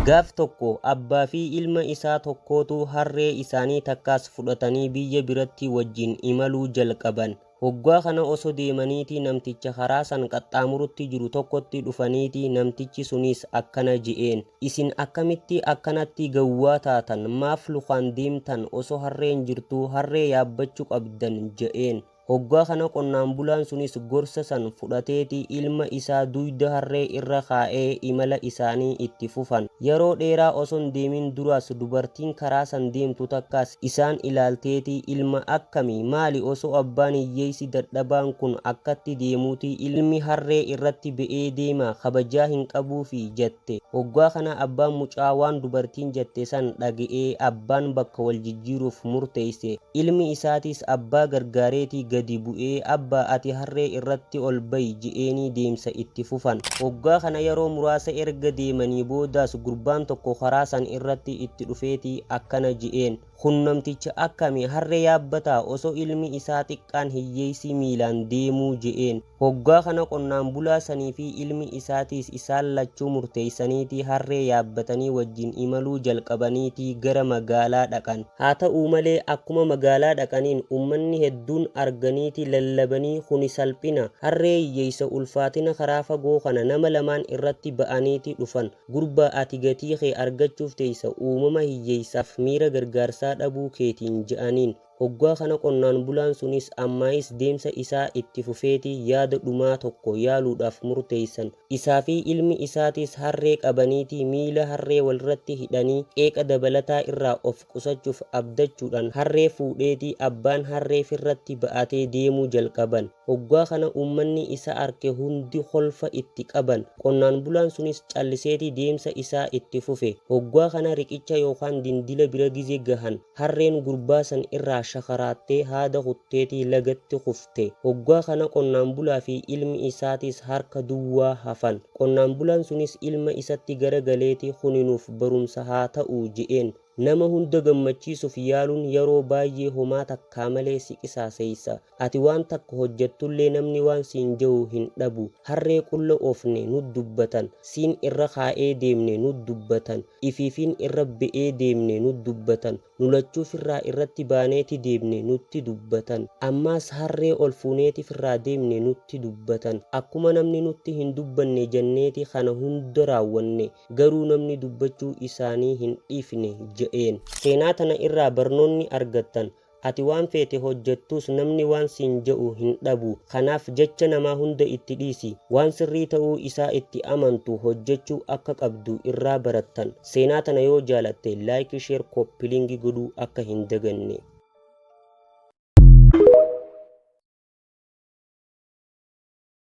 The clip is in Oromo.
Gaaf tokko abbaa fi ilma isaa tokkootu harree isaanii takkaas fudhatanii biyya biratti wajjin imaluu jalqaban. Hoggaa kana osoo deemaniiti namticha karaa san qaxxaamurutti jiru tokkotti dhufaniiti namtichi sunis akkana je'een. Isin akkamitti akkanatti gawwaa taatan maaf lukaan deemtan osoo harreen jirtuu harree yaabbachuu qabdan je'een. Hoggaa kana qonnaan bulaan sunis gorsa san fudhateeti ilma isaa duyda harree irra kaa'ee imala isaanii itti fufan. Yeroo dheeraa osoo deemin duraas dubartiin karaa san deemtu takkaas isaan ilaalteeti ilma akkamii maali osoo abbaan hiyyeessi dadhabaan kun akkatti deemuuti ilmi harree irratti ba'ee deema kabajaa hin qabuufi jette. Hoggaa kana abbaan mucaa waan dubartiin jette san dhaga'ee abbaan bakka wal jijjiiruuf murteesse. Ilmi isaatis abbaa gargaareeti gadi bu'ee abbaa ati harree irratti ol ba'i je'eenii deemsa itti fufan. Hoggaa kana yeroo muraasa erga deemanii boodaas gurbaan tokko karaa san irratti itti dhufeeti akkana je'een. Kun namticha akkamii harree yaabbataa osoo ilmi isaa xiqqaan hiyyeessi miilaan deemuu je'een. Hoggaa kana qonnaan bulaa sanii fi ilmi isaatiis isaan lachuu murteessaniiti harree yaabbatanii wajjin imaluu jalqabaniiti gara magaalaa dhaqan. Haa ta'uu malee akkuma magaalaa dhaqaniin uummanni hedduun arganiiti lallabanii kuni salphina harree hiyyeessa ulfaatina karaa fagoo kana nama lamaan irratti ba'aniiti dhufan. Gurbaa ati gatii kee argachuuf teessa uumama hiyyeessaaf miira gargaarsaa dhabuu keetiin je'aniin. Hoggaa kana qonnaan bulaan sunis ammaayis deemsa isaa itti fufeeti yaada dhumaa tokko yaaluudhaaf murteessan. Isaa fi ilmi isaatis harree qabaniiti miila harree walirratti hidhanii qeeqa dabalataa irraa of qusachuuf abdachuudhaan harree fuudheeti abbaan harree firratti ba'atee deemuu jalqaban. Hoggaa kana uummanni isa arke hundi kolfa itti qaban. Qonnaan bulaan sunis calliseeti deemsa isaa itti fufe. Hoggaa kana riqicha yookaan dindila bira gizee gahan harreen gurbaa san irraa shakaraattee haada kutteetii lagatti kufte. Hoggaa kana qonnaan bulaa fi ilmi isaatis harka duwwaa hafan. Qonnaan bulaan sunis ilma isatti garagaleeti kuninuuf barumsa haa ta'u je'een. Nama hunda gammachiisuuf yaaluun yeroo baay'ee homaa takkaa malee si qisaaseessa. Ati waan takka hojjettullee namni waan siin jehu hin dhabu. Harree qulla oofne nu dubbatan. Siin irra kaa'ee deemne nu dubbatan. Ifiifiin irra ba'ee deemne nu dubbatan. Nulachuuf irraa irratti baaneeti deemne nutti dubbatan. Ammaas harree ol fuuneetiif irraa deemne nutti dubbatan. Akkuma namni nutti hin dubbanne janneeti kana hunda raawwanne. Garuu namni dubbachuu isaanii hin dhiifne je'een. Seenaa tana irraa barnoonni argattan. Ati waan feete hojjettus namni waan siin je'u hin dhabu. Kanaaf jecha namaa hunda itti dhiisi. Waan sirrii ta'uu isaa itti amantu hojjechuu akka qabdu irraa barattan. Seenaa tana yoo jaalatte laayikii sheer koppiliingi godhuu akka hin daganne.